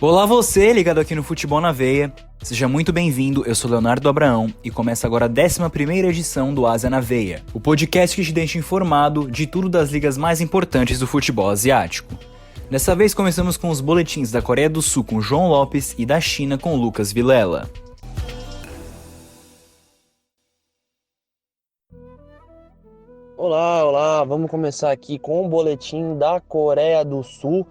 Olá você, ligado aqui no Futebol na Veia. Seja muito bem-vindo, eu sou Leonardo Abraão e começa agora a 11ª edição do Ásia na Veia, o podcast que te deixa informado de tudo das ligas mais importantes do futebol asiático. Dessa vez começamos com os boletins da Coreia do Sul com João Lopes e da China com Lucas Vilela. Olá, vamos começar aqui com o boletim da Coreia do Sul.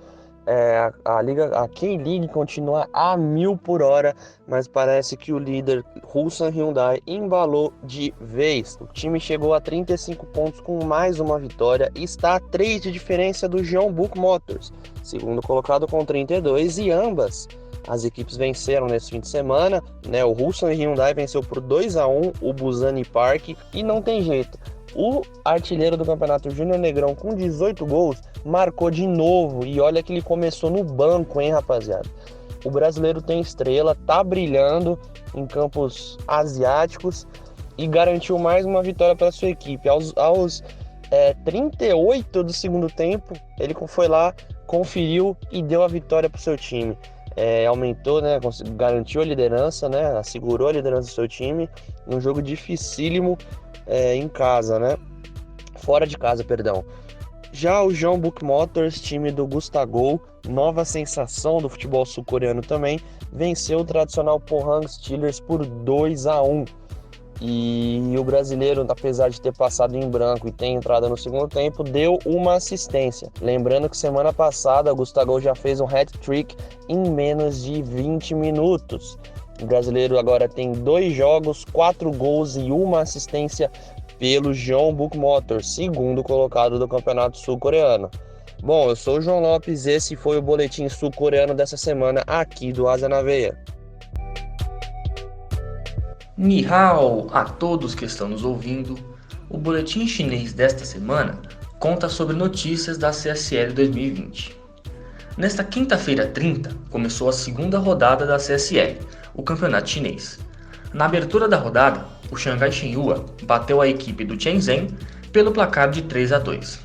A K-League continua a 1000 por hora, mas parece que o líder Ulsan Hyundai embalou de vez. O time chegou a 35 pontos com mais uma vitória e está a 3 de diferença do Jeonbuk Motors, segundo colocado com 32, e ambas as equipes venceram nesse fim de semana, né? O Ulsan Hyundai venceu por 2-1 o Busan Park e não tem jeito. O artilheiro do campeonato Júnior Negrão com 18 gols marcou de novo e olha que ele começou no banco, hein, rapaziada. O brasileiro tem estrela, tá brilhando em campos asiáticos e garantiu mais uma vitória para sua equipe. Aos 38 do segundo tempo, ele foi lá, conferiu e deu a vitória para o seu time. Aumentou, né, garantiu a liderança, né, assegurou a liderança do seu time num jogo dificílimo em casa, né? Fora de casa, perdão. Já o Jeonbuk Motors, time do Gustagol, nova sensação do futebol sul-coreano também, venceu o tradicional Pohang Steelers por 2-1. E o brasileiro, apesar de ter passado em branco e ter entrado no segundo tempo, deu uma assistência. Lembrando que semana passada o Gustagol já fez um hat-trick em menos de 20 minutos. O brasileiro agora tem 2 jogos, 4 gols e uma assistência pelo Jeonbuk Motors, segundo colocado do Campeonato Sul-Coreano. Bom, eu sou o João Lopes, esse foi o boletim sul-coreano dessa semana aqui do Ásia na Veia. Ni hao a todos que estão nos ouvindo. O boletim chinês desta semana conta sobre notícias da CSL 2020. Nesta quinta-feira 30, começou a segunda rodada da CSL, o campeonato chinês. Na abertura da rodada, o Shanghai Shenhua bateu a equipe do Shenzhen pelo placar de 3-2.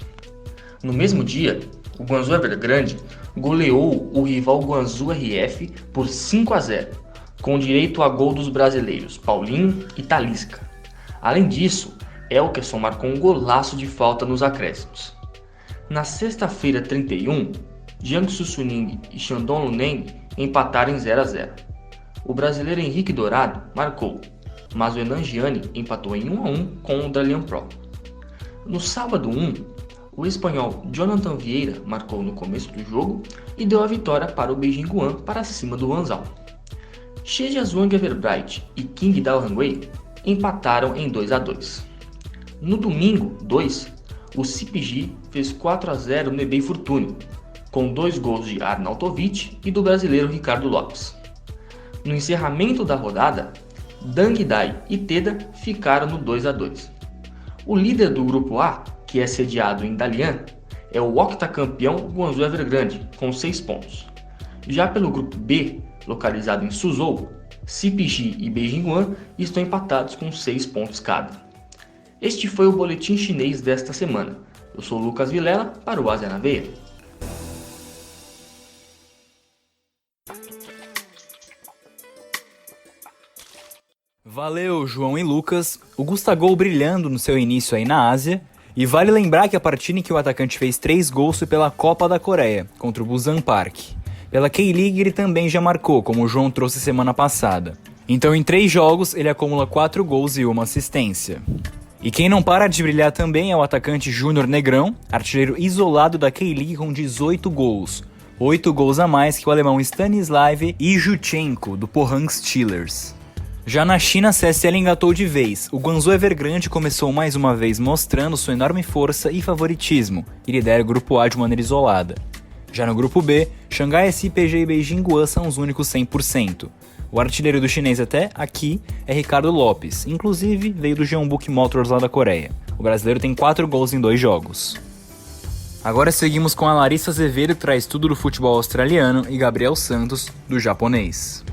No mesmo dia, o Guangzhou Evergrande goleou o rival Guangzhou RF por 5-0, com direito a gol dos brasileiros Paulinho e Talisca. Além disso, Elkerson marcou um golaço de falta nos acréscimos. Na sexta-feira 31, Jiangsu Suning e Shandong Luneng empataram em 0-0. O brasileiro Henrique Dourado marcou, mas o Henan Gianni empatou em 1-1 com o Dalian Pro. No sábado 1, o espanhol Jonathan Vieira marcou no começo do jogo e deu a vitória para o Beijing Guan para cima do Wanzhou. Sheja Zhuang Everbright e King Dao Hangwei empataram em 2-2. No domingo 2, o CPG fez 4-0 no Ebay Fortune, com 2 gols de Arnautovic e do brasileiro Ricardo Lopes. No encerramento da rodada, Dang Dai e Teda ficaram no 2-2. O líder do grupo A, que é sediado em Dalian, é o octacampeão Guangzhou Evergrande, com 6 pontos. Já pelo grupo B, localizado em Suzhou, CPG e Beijing Guan estão empatados com 6 pontos cada. Este foi o boletim chinês desta semana. Eu sou Lucas Vilela para o Ásia na Veia. Valeu, João e Lucas. O Gustagol brilhando no seu início aí na Ásia. E vale lembrar que a partida em que o atacante fez 3 gols foi pela Copa da Coreia, contra o Busan Park. Pela K-League ele também já marcou, como o João trouxe semana passada. Então em 3 jogos ele acumula 4 gols e uma assistência. E quem não para de brilhar também é o atacante Júnior Negrão, artilheiro isolado da K-League com 18 gols. 8 gols a mais que o alemão Stanislav Ijuchenko, do Pohang Steelers. Já na China, a CSL engatou de vez. O Guangzhou Evergrande começou mais uma vez mostrando sua enorme força e favoritismo, e lidera o grupo A de maneira isolada. Já no grupo B, Xangai SPG e Beijing Guan são os únicos 100%. O artilheiro do chinês até aqui é Ricardo Lopes, inclusive veio do Jeonbuk Motors lá da Coreia. O brasileiro tem 4 gols em 2 jogos. Agora seguimos com a Larissa Azevedo, que traz tudo do futebol australiano, e Gabriel Santos, do japonês.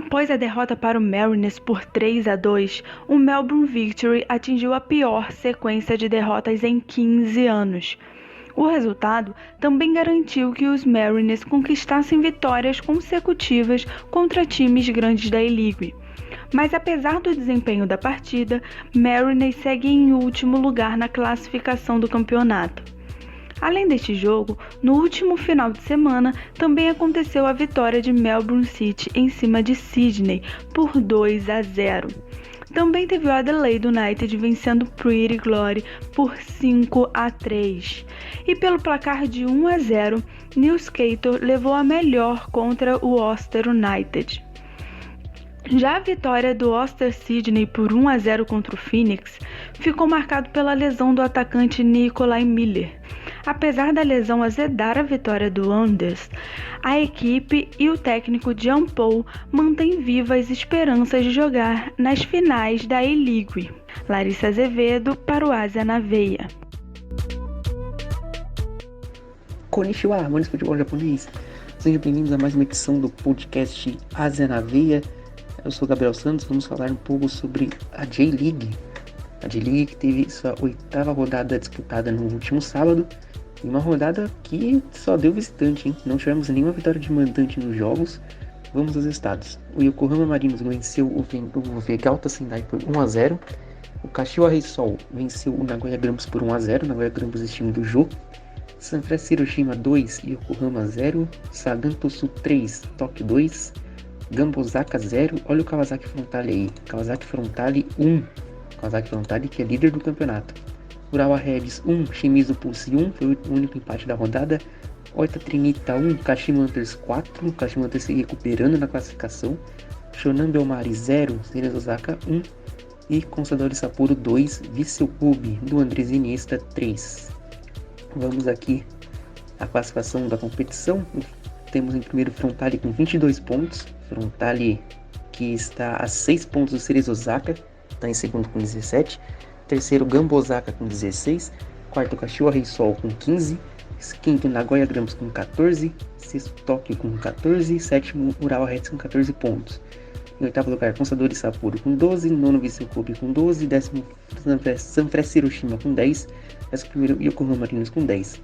Após a derrota para o Mariners por 3-2, o Melbourne Victory atingiu a pior sequência de derrotas em 15 anos. O resultado também garantiu que os Mariners conquistassem vitórias consecutivas contra times grandes da A-League. Mas apesar do desempenho da partida, Mariners segue em último lugar na classificação do campeonato. Além deste jogo, no último final de semana também aconteceu a vitória de Melbourne City em cima de Sydney por 2-0. Também teve o Adelaide United vencendo Pretty Glory por 5-3. E pelo placar de 1-0, Newcastle levou a melhor contra o Ulster United. Já a vitória do Ulster Sydney por 1-0 contra o Phoenix ficou marcado pela lesão do atacante Nikolai Miller. Apesar da lesão azedar a vitória do Wanderers, a equipe e o técnico Jean Paul mantêm vivas as esperanças de jogar nas finais da A-League. Larissa Azevedo para o Ásia na Veia. Konnichiwa, amantes do futebol japonês. Sejam bem-vindos a mais uma edição do podcast Ásia na Veia. Eu sou Gabriel Santos, vamos falar um pouco sobre a J-League. A J-League que teve sua 8ª rodada disputada no último sábado, e uma rodada que só deu visitante, hein? Não tivemos nenhuma vitória de mandante nos jogos. Vamos aos estados. O Yokohama Marinos venceu o Vegalta Sendai por 1-0. O Kashiwa Reysol venceu o Nagoya Grampus por 1-0. Nagoya Grampus time do Jô. Sanfrecce Hiroshima 2, Yokohama 0. Sagan Tosu 3, Tóquio 2. Gambosaka 0, olha o Kawasaki Frontale aí, Kawasaki Frontale 1, Kawasaki Frontale que é líder do campeonato. Urawa Reds 1, Shimizu Pulse 1, foi o único empate da rodada. Oita Trinita 1, Kashima Antlers 4, Kashima Antlers se recuperando na classificação. Shonan Bellmare 0, Cerezo Osaka 1 e Consadole Sapporo 2, Vissel Kobe do Andrés Iniesta 3. Vamos aqui à classificação da competição. Temos em primeiro Frontale com 22 pontos, Frontale que está a 6 pontos do Cerezo Osaka, está em segundo com 17, terceiro Gambosaka com 16, quarto Kashiwa Reysol com 15, quinto Nagoya Grampus com 14, sexto Tóquio com 14, sétimo Urawa Reds com 14 pontos. Em oitavo lugar Consadole Sapporo com 12, nono Vissel Kobe com 12, décimo Sanfrecce Hiroshima com 10, décimo primeiro Yokohama Marinos com 10.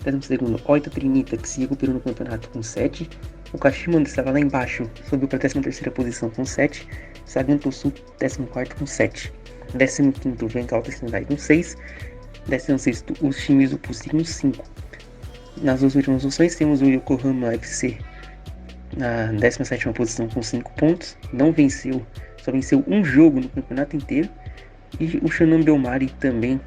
12º, Oita Trinita, que se recuperou no campeonato com 7. O Kashima, que estava lá embaixo, subiu para a 13ª posição com 7. Sagan Tosu, 14º com 7. 15º, Vegalta Sendai com 6. 16º, o Shimizu Pulse com 5. Nas duas últimas posições temos o Yokohama FC na 17ª posição com 5 pontos. Não venceu, só venceu um jogo no campeonato inteiro. E o Shonan Bellmare também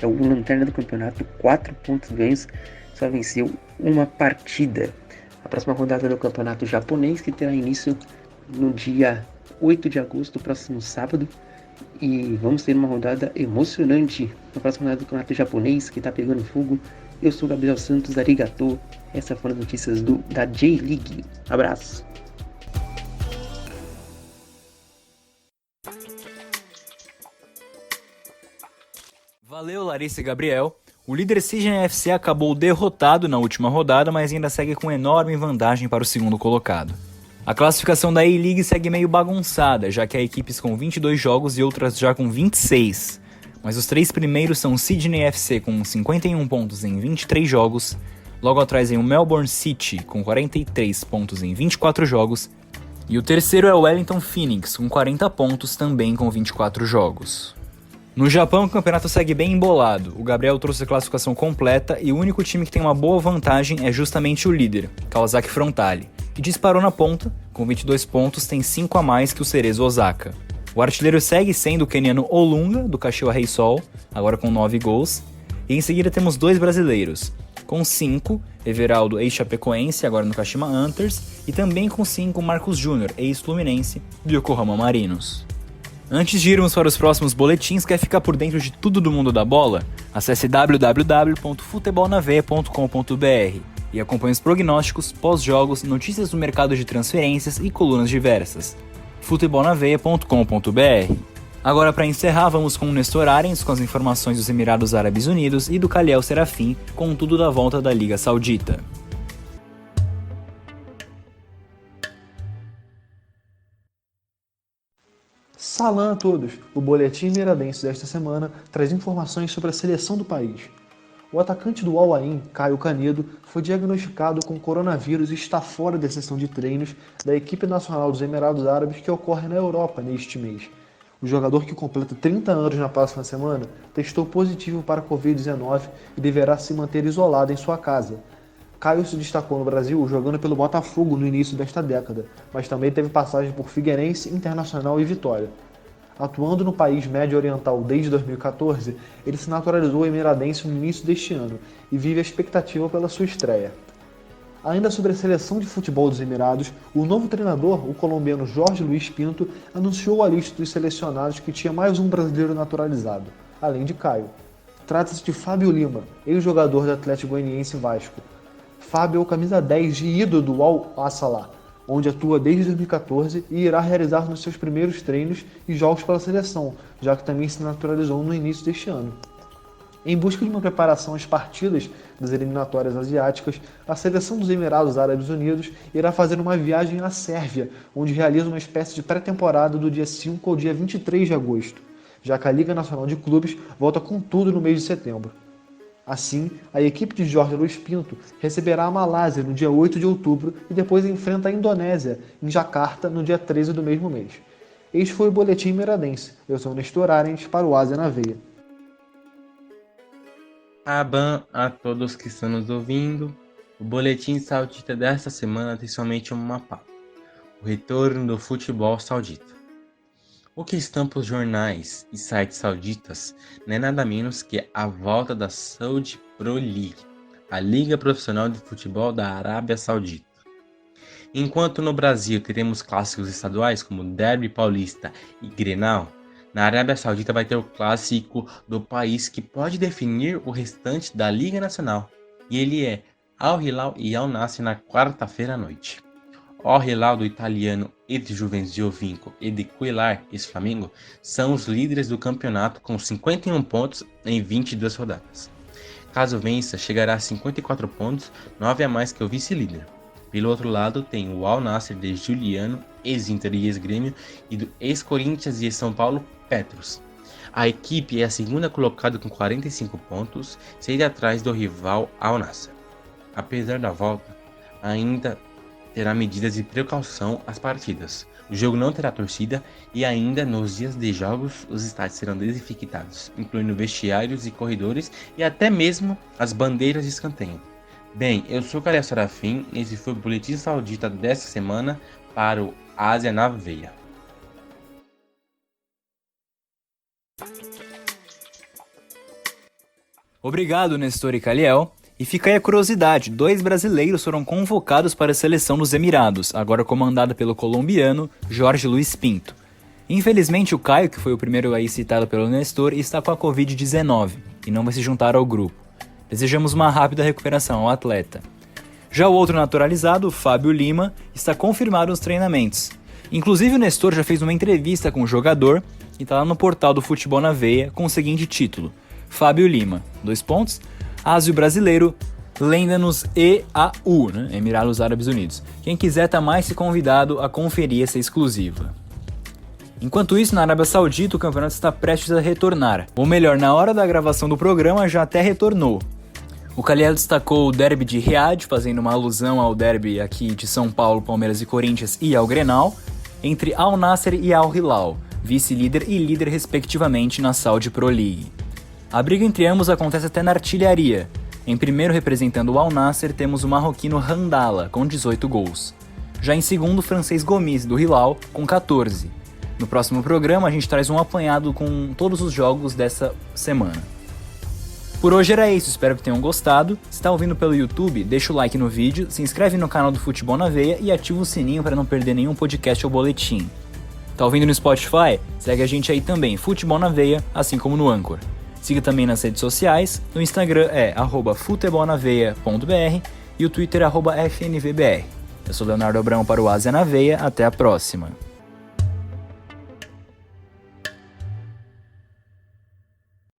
é o lanterna do campeonato, 4 pontos ganhos, só venceu uma partida. A próxima rodada do campeonato japonês, que terá início no dia 8 de agosto, próximo sábado. E vamos ter uma rodada emocionante na próxima rodada do campeonato japonês, que está pegando fogo. Eu sou Gabriel Santos, arigatou. Essas foram as notícias da J-League. Abraço. Valeu, Larissa e Gabriel. O líder Sydney FC acabou derrotado na última rodada, mas ainda segue com enorme vantagem para o segundo colocado. A classificação da A-League segue meio bagunçada, já que há equipes com 22 jogos e outras já com 26. Mas os 3 primeiros são o Sydney FC com 51 pontos em 23 jogos, logo atrás vem o Melbourne City com 43 pontos em 24 jogos, e o terceiro é o Wellington Phoenix com 40 pontos também com 24 jogos. No Japão, o campeonato segue bem embolado. O Gabriel trouxe a classificação completa e o único time que tem uma boa vantagem é justamente o líder, Kawasaki Frontale, que disparou na ponta, com 22 pontos, tem 5 a mais que o Cerezo Osaka. O artilheiro segue sendo o queniano Olunga, do Kashiwa Reysol, agora com 9 gols, e em seguida temos 2 brasileiros, com 5, Everaldo, ex-chapecoense, agora no Kashima Antlers, e também com 5, Marcos Júnior, ex-fluminense, do Yokohama Marinos. Antes de irmos para os próximos boletins, quer ficar por dentro de tudo do mundo da bola? Acesse www.futebolnaveia.com.br e acompanhe os prognósticos, pós-jogos, notícias do mercado de transferências e colunas diversas. futebolnaveia.com.br. Agora, para encerrar, vamos com o Nestor Arens com as informações dos Emirados Árabes Unidos e do Khalil Serafim com tudo da volta da Liga Saudita. Salam a todos! O Boletim Miradense desta semana traz informações sobre a seleção do país. O atacante do Al Ain, Caio Canedo, foi diagnosticado com coronavírus e está fora da sessão de treinos da equipe nacional dos Emirados Árabes que ocorre na Europa neste mês. O jogador, que completa 30 anos na próxima semana, testou positivo para a Covid-19 e deverá se manter isolado em sua casa. Caio se destacou no Brasil jogando pelo Botafogo no início desta década, mas também teve passagem por Figueirense, Internacional e Vitória. Atuando no país médio-oriental desde 2014, ele se naturalizou emiradense no início deste ano e vive a expectativa pela sua estreia. Ainda sobre a seleção de futebol dos Emirados, o novo treinador, o colombiano Jorge Luiz Pinto, anunciou a lista dos selecionados que tinha mais um brasileiro naturalizado, além de Caio. Trata-se de Fábio Lima, ex-jogador do Atlético Goianiense e Vasco. Fábio é o camisa 10 de ídolo do Al-Assalá, onde atua desde 2014 e irá realizar nos seus primeiros treinos e jogos pela seleção, já que também se naturalizou no início deste ano. Em busca de uma preparação às partidas das eliminatórias asiáticas, a seleção dos Emirados Árabes Unidos irá fazer uma viagem à Sérvia, onde realiza uma espécie de pré-temporada do dia 5 ao dia 23 de agosto, já que a Liga Nacional de Clubes volta com tudo no mês de setembro. Assim, a equipe de Jorge Luiz Pinto receberá a Malásia no dia 8 de outubro e depois enfrenta a Indonésia, em Jacarta, no dia 13 do mesmo mês. Este foi o Boletim Miradense. Eu sou Nestor Arens para o Ásia na Veia. Aban a todos que estão nos ouvindo. O Boletim Saudita desta semana tem somente uma pauta: o retorno do futebol saudita. O que estampa os jornais e sites sauditas não é nada menos que a volta da Saudi Pro League, a liga profissional de futebol da Arábia Saudita. Enquanto no Brasil teremos clássicos estaduais como Derby Paulista e Grenal, na Arábia Saudita vai ter o clássico do país que pode definir o restante da Liga Nacional, e ele é Al Hilal e Al Nassr na quarta-feira à noite. Al Hilal, do italiano ex-Juventus Giovinco e de Cuellar, ex-Flamengo, são os líderes do campeonato com 51 pontos em 22 rodadas. Caso vença, chegará a 54 pontos, 9 a mais que o vice-líder. Pelo outro lado, tem o Al Nassr de Juliano, ex-Inter e ex-Grêmio, e do ex-Corinthians e ex-São Paulo, Petros. A equipe é a segunda colocada com 45 pontos, 6 atrás do rival Al Nassr. Apesar da volta, ainda terá medidas de precaução às partidas. O jogo não terá torcida e ainda nos dias de jogos os estádios serão desinfectados, incluindo vestiários e corredores e até mesmo as bandeiras de escanteio. Bem, eu sou Caleb Serafim e esse foi o Boletim Saudita desta semana para o Ásia na Veia. Obrigado, Nestor e Caliel. E fica aí a curiosidade, 2 brasileiros foram convocados para a seleção dos Emirados, agora comandada pelo colombiano Jorge Luiz Pinto. Infelizmente, o Caio, que foi o primeiro aí citado pelo Nestor, está com a Covid-19 e não vai se juntar ao grupo. Desejamos uma rápida recuperação ao atleta. Já o outro naturalizado, Fábio Lima, está confirmado nos treinamentos. Inclusive o Nestor já fez uma entrevista com o jogador e está lá no portal do Futebol na Veia com o seguinte título: Fábio Lima, Ásio brasileiro, lenda nos EAU, Emirados Árabes Unidos. Quem quiser tá mais que convidado a conferir essa exclusiva. Enquanto isso, na Arábia Saudita, o campeonato está prestes a retornar. Ou melhor, na hora da gravação do programa já até retornou. O Caliel destacou o derby de Riad, fazendo uma alusão ao derby aqui de São Paulo, Palmeiras e Corinthians e ao Grenal, entre Al Nassr e Al Hilal, vice-líder e líder respectivamente na Saudi Pro League. A briga entre ambos acontece até na artilharia. Em primeiro, representando o Al Nassr, temos o marroquino Randala, com 18 gols. Já em segundo, o francês Gomis, do Hilal, com 14. No próximo programa, a gente traz um apanhado com todos os jogos dessa semana. Por hoje era isso, espero que tenham gostado. Se está ouvindo pelo YouTube, deixa o like no vídeo, se inscreve no canal do Futebol na Veia e ativa o sininho para não perder nenhum podcast ou boletim. Tá ouvindo no Spotify? Segue a gente aí também, Futebol na Veia, assim como no Anchor. Siga também nas redes sociais, no Instagram é @futebolnaveia.br e o Twitter @fnvbr. Eu sou Leonardo Abrão para o Ásia na Veia, até a próxima.